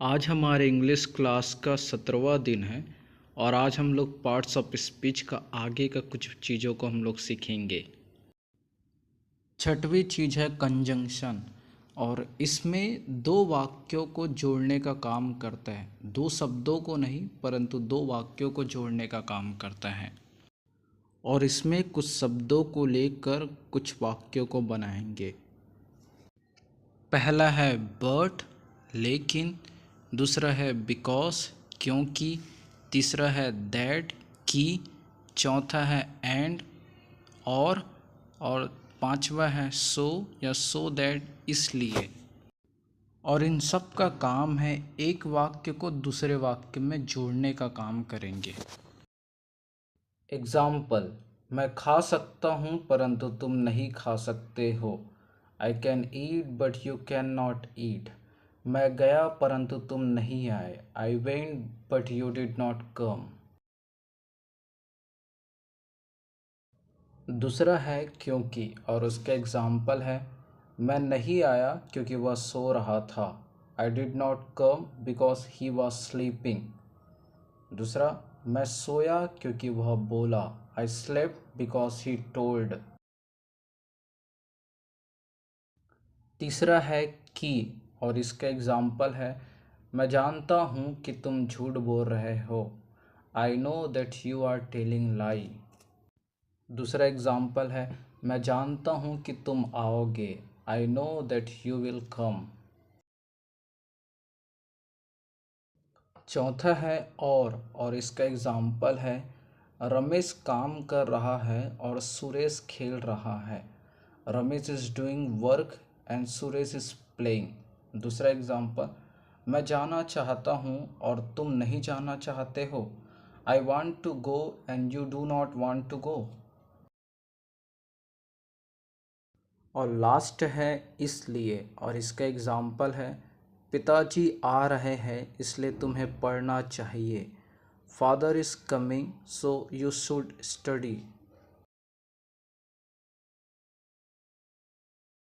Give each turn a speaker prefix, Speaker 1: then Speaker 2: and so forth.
Speaker 1: आज हमारे English class का 17वां दिन है और आज हम लोग पार्ट्स ऑफ स्पीच का आगे का कुछ चीज़ों को हम लोग सीखेंगे। छठवीं चीज़ है कंजंक्शन और इसमें दो वाक्यों को जोड़ने का काम करता है। दो शब्दों को नहीं परंतु दो वाक्यों को जोड़ने का काम करता है और इसमें कुछ शब्दों को लेकर कुछ वाक्यों को बनाएंगे। पहला है बट लेकिन, दूसरा है बिकॉज क्योंकि, तीसरा है दैट कि, चौथा है एंड और पांचवा है सो या सो दैट इसलिए। और इन सब का काम है एक वाक्य को दूसरे वाक्य में जोड़ने का काम करेंगे। एग्जाम्पल, मैं खा सकता हूँ परंतु तुम नहीं खा सकते हो। I can eat but you can not eat. मैं गया परंतु तुम नहीं आए। I went but you did not come. दूसरा है क्योंकि और उसके एग्जाम्पल है मैं नहीं आया क्योंकि वह सो रहा था। I did not come because he was sleeping. दूसरा, मैं सोया क्योंकि वह बोला। I slept because he told. तीसरा है कि और इसका एग्जाम्पल है मैं जानता हूँ कि तुम झूठ बोल रहे हो। I know that you are telling lie. दूसरा एग्जाम्पल है मैं जानता हूँ कि तुम आओगे। I know that you will come. चौथा है और इसका एग्जाम्पल है रमेश काम कर रहा है और सुरेश खेल रहा है। Ramesh is doing work and Suresh is playing. दूसरा एग्जाम्पल, मैं जाना चाहता हूँ और तुम नहीं जाना चाहते हो। I want to go and you do not want to go. और लास्ट है इसलिए और इसका एग्जाम्पल है पिताजी आ रहे हैं इसलिए तुम्हें पढ़ना चाहिए। Father is coming so you should study.